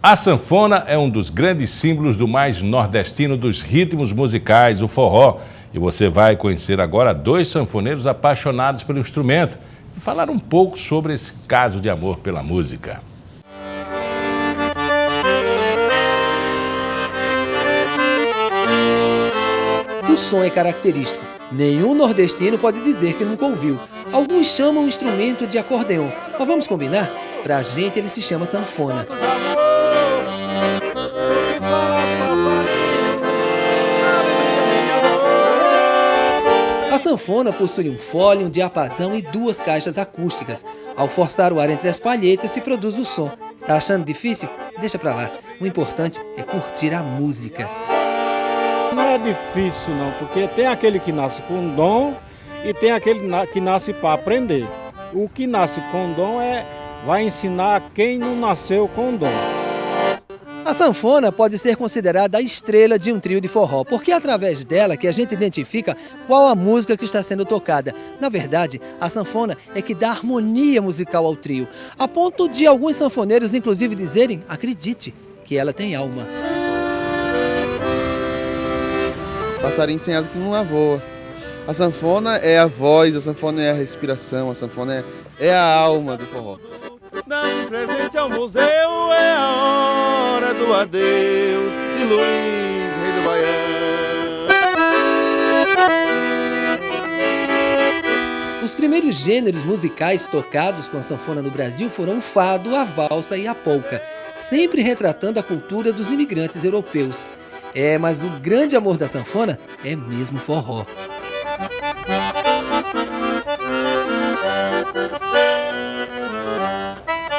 A sanfona é um dos grandes símbolos do mais nordestino dos ritmos musicais, o forró. E você vai conhecer agora dois sanfoneiros apaixonados pelo instrumento e falar um pouco sobre esse caso de amor pela música. O som é característico. Nenhum nordestino pode dizer que nunca ouviu. Alguns chamam o instrumento de acordeon, mas vamos combinar? Pra gente ele se chama sanfona. A sanfona possui um fole, um diapasão e duas caixas acústicas. Ao forçar o ar entre as palhetas se produz o som. Tá achando difícil? Deixa pra lá. O importante é curtir a música. Não é difícil não, porque tem aquele que nasce com dom e tem aquele que nasce para aprender. O que nasce com dom vai ensinar quem não nasceu com dom. A sanfona pode ser considerada a estrela de um trio de forró, porque é através dela que a gente identifica qual a música que está sendo tocada. Na verdade, a sanfona é que dá harmonia musical ao trio, a ponto de alguns sanfoneiros inclusive dizerem, acredite, que ela tem alma. Passarinho sem asa que não voa. A sanfona é a voz, a sanfona é a respiração, a sanfona é a alma do forró. Dá-me presente ao museu, é a hora do adeus de Luiz, rei do Baião. Os primeiros gêneros musicais tocados com a sanfona no Brasil foram o fado, a valsa e a polca, sempre retratando a cultura dos imigrantes europeus. Mas o grande amor da sanfona é mesmo forró.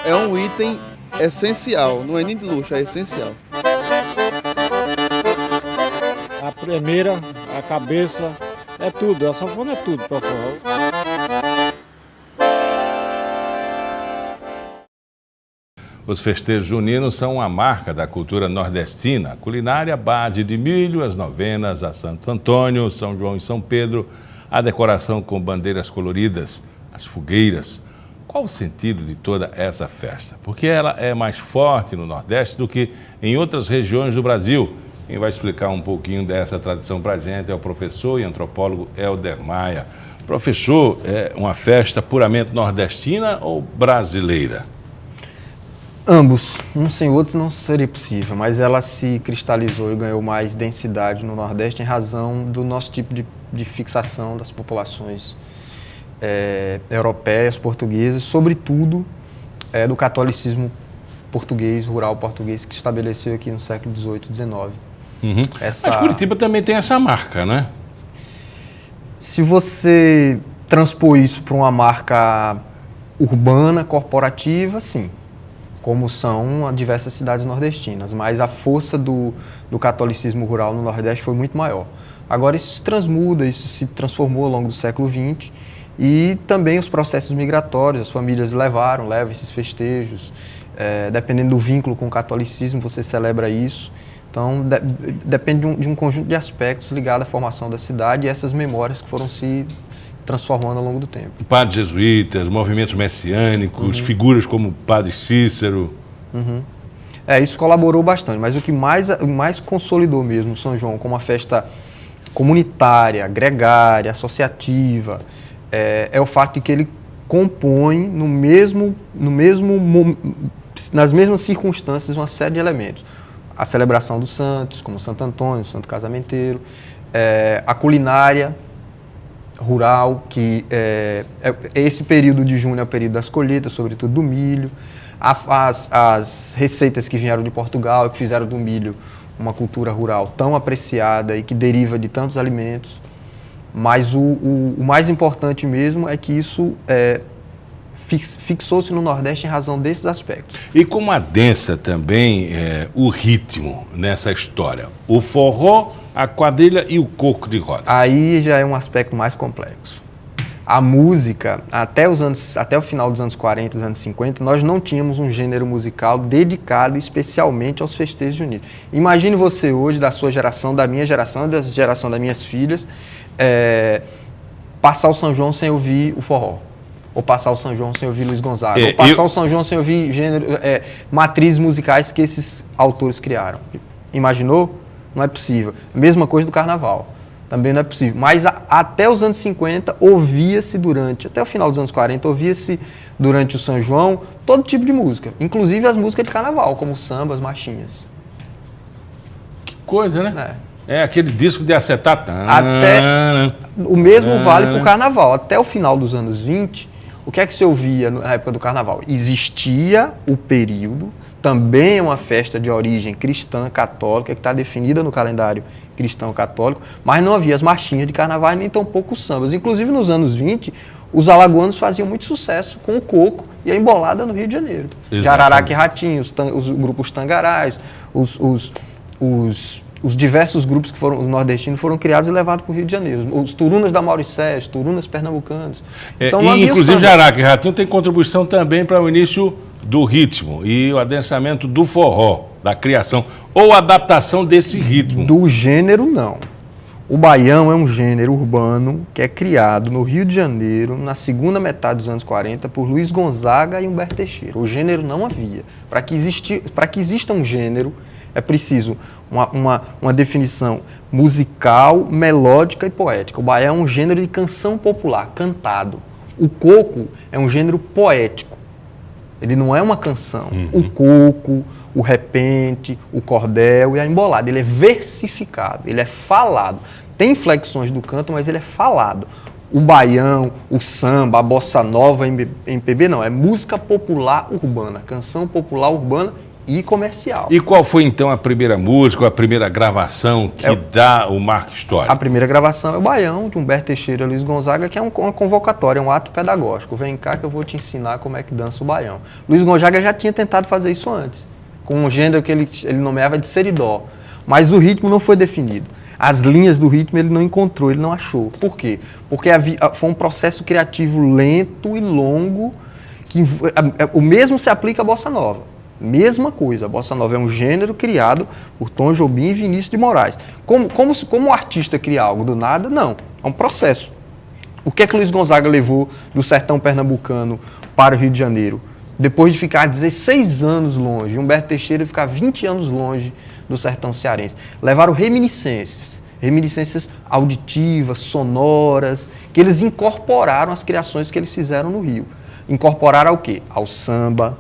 É um item essencial, não é nem de luxo, é essencial. A primeira, a cabeça, é tudo, a sanfona é tudo para forró. Os festejos juninos são uma marca da cultura nordestina. A culinária à base de milho, as novenas a Santo Antônio, São João e São Pedro, a decoração com bandeiras coloridas, as fogueiras. Qual o sentido de toda essa festa? Porque ela é mais forte no Nordeste do que em outras regiões do Brasil. Quem vai explicar um pouquinho dessa tradição para a gente é o professor e antropólogo Helder Maia. Professor, é uma festa puramente nordestina ou brasileira? Ambos, uns sem outros não seria possível, mas ela se cristalizou e ganhou mais densidade no Nordeste em razão do nosso tipo de fixação das populações europeias, portuguesas, sobretudo do catolicismo português, rural português, que se estabeleceu aqui no século XVIII e XIX. Uhum. Mas Curitiba também tem essa marca, né? Se você transpor isso para uma marca urbana, corporativa, sim. Como são diversas cidades nordestinas, mas a força do catolicismo rural no Nordeste foi muito maior. Agora isso se transmuda, isso se transformou ao longo do século XX e também os processos migratórios, as famílias levam esses festejos, dependendo do vínculo com o catolicismo, você celebra isso. Então depende de um conjunto de aspectos ligados à formação da cidade e essas memórias que foram se transformando ao longo do tempo. Padres jesuítas, movimentos messiânicos, figuras como o Padre Cícero. Isso colaborou bastante, mas o que mais consolidou mesmo o São João como uma festa comunitária, gregária, associativa, é o fato de que ele compõe nas mesmas circunstâncias uma série de elementos. A celebração dos santos, como Santo Antônio, Santo Casamenteiro, a culinária rural, que esse período de junho é o período das colheitas, sobretudo do milho, as receitas que vieram de Portugal e que fizeram do milho uma cultura rural tão apreciada e que deriva de tantos alimentos, mas o mais importante mesmo é que isso fixou-se no Nordeste em razão desses aspectos. E como adensa também o ritmo nessa história? O forró, a quadrilha e o coco de roda. Aí já é um aspecto mais complexo. A música, até o final dos anos 40, dos anos 50, nós não tínhamos um gênero musical dedicado especialmente aos festejos juninos. Imagine você hoje, da sua geração, da minha geração, da geração das minhas filhas, passar o São João sem ouvir o forró. Ou passar o São João sem ouvir Luiz Gonzaga. Ou passar o São João sem ouvir matrizes musicais que esses autores criaram. Imaginou? Não é possível. Mesma coisa do carnaval. Também não é possível. Mas até os anos 50, ouvia-se até o final dos anos 40, ouvia-se durante o São João todo tipo de música. Inclusive as músicas de carnaval, como sambas, marchinhas. Que coisa, né? É aquele disco de acetato. O mesmo vale para o carnaval. Até o final dos anos 20, o que é que se ouvia na época do carnaval? Existia o período, também é uma festa de origem cristã, católica, que está definida no calendário cristão católico, mas não havia as marchinhas de carnaval nem tampouco os sambas. Inclusive, nos anos 20, os alagoanos faziam muito sucesso com o coco e a embolada no Rio de Janeiro. Jararaca e Ratinho, os grupos tangarais, os diversos grupos que foram os nordestinos foram criados e levados para o Rio de Janeiro. Os turunas da Mauricé, os turunas pernambucanos. Então, inclusive, Jararaca e Ratinho tem contribuição também para o início do ritmo e o adensamento do forró, da criação ou adaptação desse ritmo. Do gênero, não. O baião é um gênero urbano que é criado no Rio de Janeiro, na segunda metade dos anos 40, por Luiz Gonzaga e Humberto Teixeira. O gênero não havia. Para que exista um gênero, é preciso uma definição musical, melódica e poética. O baião é um gênero de canção popular, cantado. O coco é um gênero poético. Ele não é uma canção. O coco, o repente, o cordel e a embolada. Ele é versificado, ele é falado. Tem flexões do canto, mas ele é falado. O baião, o samba, a bossa nova, MPB, não. É música popular urbana, canção popular urbana e comercial. E qual foi, então, a primeira música, a primeira gravação que dá o marco histórico? A primeira gravação é o Baião, de Humberto Teixeira e Luiz Gonzaga, que é uma convocatória, um ato pedagógico. Vem cá que eu vou te ensinar como é que dança o Baião. Luiz Gonzaga já tinha tentado fazer isso antes, com um gênero que ele nomeava de seridó. Mas o ritmo não foi definido. As linhas do ritmo ele não encontrou, ele não achou. Por quê? Porque foi um processo criativo lento e longo, que o mesmo se aplica à bossa nova. Mesma coisa, a bossa nova é um gênero criado por Tom Jobim e Vinícius de Moraes. Como o artista cria algo do nada? Não, é um processo. O que é que Luiz Gonzaga levou do sertão pernambucano para o Rio de Janeiro? Depois de ficar 16 anos longe, Humberto Teixeira ficar 20 anos longe do sertão cearense. Levaram reminiscências auditivas, sonoras, que eles incorporaram às criações que eles fizeram no Rio. Incorporaram ao quê? Ao samba,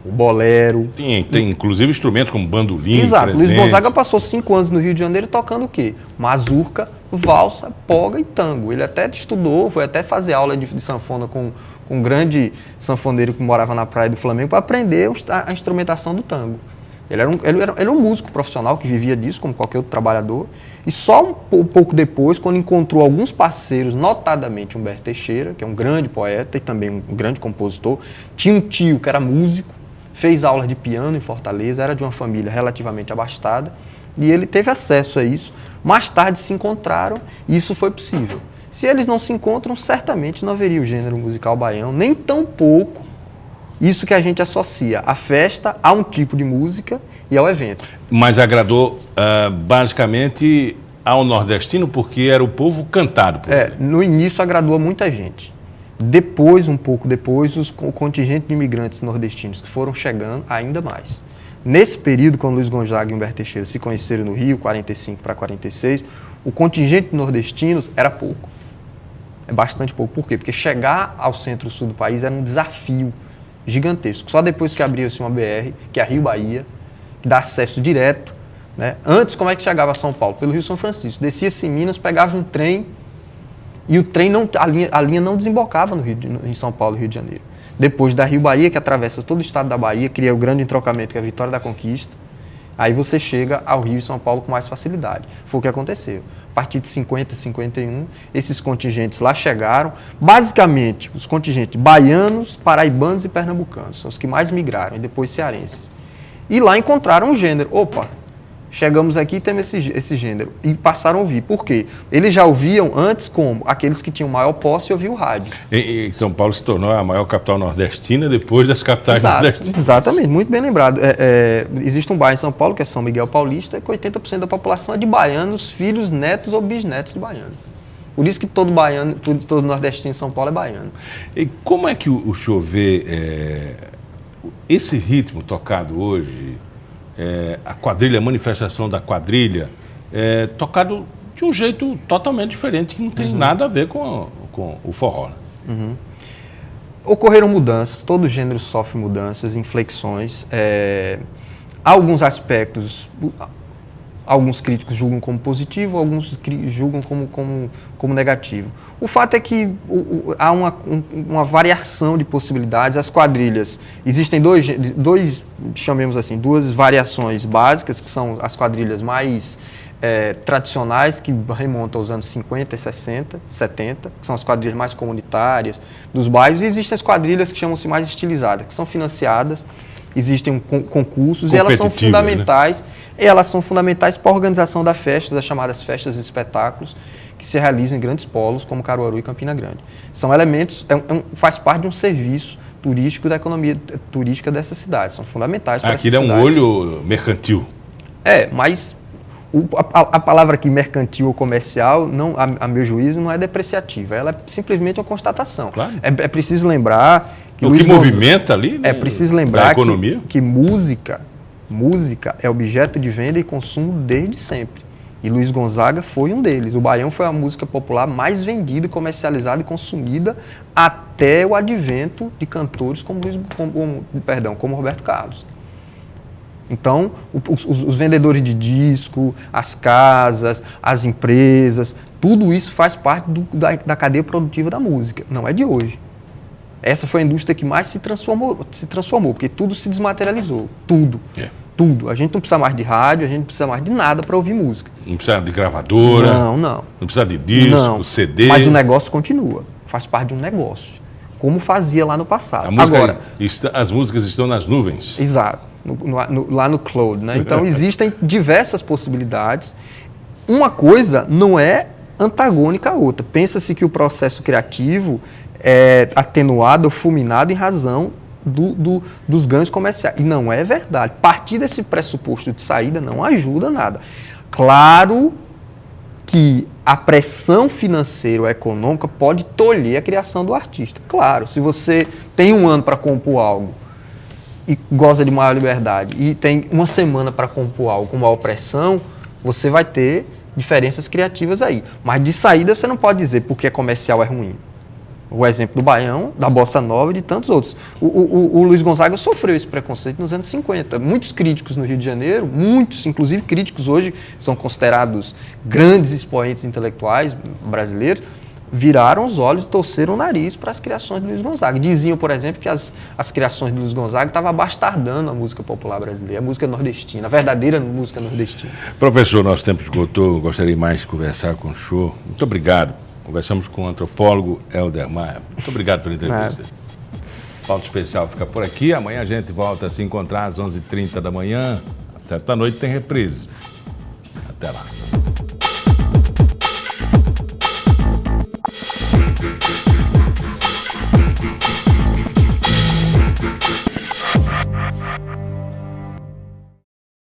o bolero. Tem inclusive instrumentos como bandolim. Exato. Presente. Luiz Gonzaga passou 5 anos no Rio de Janeiro tocando o quê? Mazurca, valsa, poga e tango. Ele até estudou, foi até fazer aula de sanfona com um grande sanfoneiro que morava na praia do Flamengo para aprender a instrumentação do tango. Ele era um músico profissional que vivia disso, como qualquer outro trabalhador. E só um pouco depois, quando encontrou alguns parceiros, notadamente Humberto Teixeira, que é um grande poeta e também um grande compositor, tinha um tio que era músico, fez aulas de piano em Fortaleza, era de uma família relativamente abastada, e ele teve acesso a isso. Mais tarde se encontraram e isso foi possível. Se eles não se encontram, certamente não haveria o gênero musical baião, nem tampouco isso que a gente associa a festa a um tipo de música e ao evento. Mas agradou basicamente ao nordestino porque era o povo cantado por ele. No início agradou a muita gente. Depois, um pouco depois, o contingente de imigrantes nordestinos que foram chegando ainda mais. Nesse período, quando Luiz Gonzaga e Humberto Teixeira se conheceram no Rio, 45 para 46, o contingente de nordestinos era pouco. É bastante pouco. Por quê? Porque chegar ao centro-sul do país era um desafio gigantesco. Só depois que abriu-se uma BR, que é a Rio-Bahia, que dá acesso direto, né? Antes, como é que chegava a São Paulo? Pelo Rio São Francisco. Descia-se em Minas, pegava um trem, e o trem, a linha não desembocava em São Paulo e Rio de Janeiro. Depois da Rio-Bahia, que atravessa todo o estado da Bahia, cria o grande entrocamento, que é a Vitória da Conquista, aí você chega ao Rio e São Paulo com mais facilidade. Foi o que aconteceu. A partir de 50, 51, esses contingentes lá chegaram. Basicamente, os contingentes baianos, paraibanos e pernambucanos são os que mais migraram, e depois cearenses. E lá encontraram um gênero. Opa, chegamos aqui e temos esse gênero. E passaram a ouvir. Por quê? Eles já ouviam antes como? Aqueles que tinham maior posse ouviam o rádio. E São Paulo se tornou a maior capital nordestina depois das capitais nordestinas. Exatamente, muito bem lembrado. Existe um bairro em São Paulo, que é São Miguel Paulista, que 80% da população é de baianos, filhos, netos ou bisnetos de baianos. Por isso que todo baiano, todo nordestino em São Paulo é baiano. E como é que o senhor vê esse ritmo tocado hoje, a quadrilha, a manifestação da quadrilha, tocado de um jeito totalmente diferente, que não tem nada a ver com o forró, né? Ocorreram mudanças, todo gênero sofre mudanças, inflexões. Há alguns aspectos, alguns críticos julgam como positivo, alguns julgam como negativo. O fato é que há uma variação de possibilidades. As quadrilhas, existem chamemos assim, duas variações básicas, que são as quadrilhas mais tradicionais, que remontam aos anos 50, 60, 70, que são as quadrilhas mais comunitárias dos bairros, e existem as quadrilhas que chamam-se mais estilizadas, que são financiadas, existem concursos, e elas são fundamentais, né? Elas são fundamentais para a organização das festas, as chamadas festas e espetáculos, que se realizam em grandes polos, como Caruaru e Campina Grande. São elementos, faz parte de um serviço turístico da economia turística dessas cidades, são fundamentais para essas cidades. Aquilo é um olho mercantil. Mas a palavra aqui, mercantil ou comercial, não, a meu juízo, não é depreciativa. Ela é simplesmente uma constatação. Claro. É preciso lembrar que... O que movimenta ali, né, é preciso lembrar da economia. que música é objeto de venda e consumo desde sempre. E Luiz Gonzaga foi um deles. O baião foi a música popular mais vendida, comercializada e consumida até o advento de cantores como Roberto Carlos. Então, os vendedores de disco, as casas, as empresas, tudo isso faz parte da cadeia produtiva da música. Não é de hoje. Essa foi a indústria que mais se transformou, porque tudo se desmaterializou. Tudo. Tudo. A gente não precisa mais de rádio, a gente não precisa mais de nada para ouvir música. Não precisa de gravadora. Não. Não precisa de disco, CD. Mas o negócio continua. Faz parte de um negócio. Como fazia lá no passado. Agora, as músicas estão nas nuvens. Exato. Lá no cloud, né? Então existem diversas possibilidades. Uma coisa não é antagônica à outra. Pensa-se que o processo criativo é atenuado ou fulminado em razão dos ganhos comerciais. E não é verdade. Partir desse pressuposto de saída não ajuda nada. Claro que a pressão financeira ou econômica pode tolher a criação do artista. Claro, se você tem um ano para compor algo e goza de maior liberdade, e tem uma semana para compor algo com maior pressão, você vai ter diferenças criativas aí. Mas de saída você não pode dizer porque comercial é ruim. O exemplo do baião, da bossa nova e de tantos outros. O Luiz Gonzaga sofreu esse preconceito nos anos 50. Muitos críticos no Rio de Janeiro, muitos, inclusive críticos hoje, são considerados grandes expoentes intelectuais brasileiros, viraram os olhos e torceram o nariz para as criações de Luiz Gonzaga. Diziam, por exemplo, que as criações de Luiz Gonzaga estavam abastardando a música popular brasileira, a música nordestina, a verdadeira música nordestina. Professor, nosso tempo esgotou, gostaria mais de conversar com o senhor. Muito obrigado. Conversamos com o antropólogo Helder Maia. Muito obrigado pela entrevista. Pauta Especial fica por aqui. Amanhã a gente volta a se encontrar às 11h30 da manhã. Às 7 da noite tem reprise. Até lá.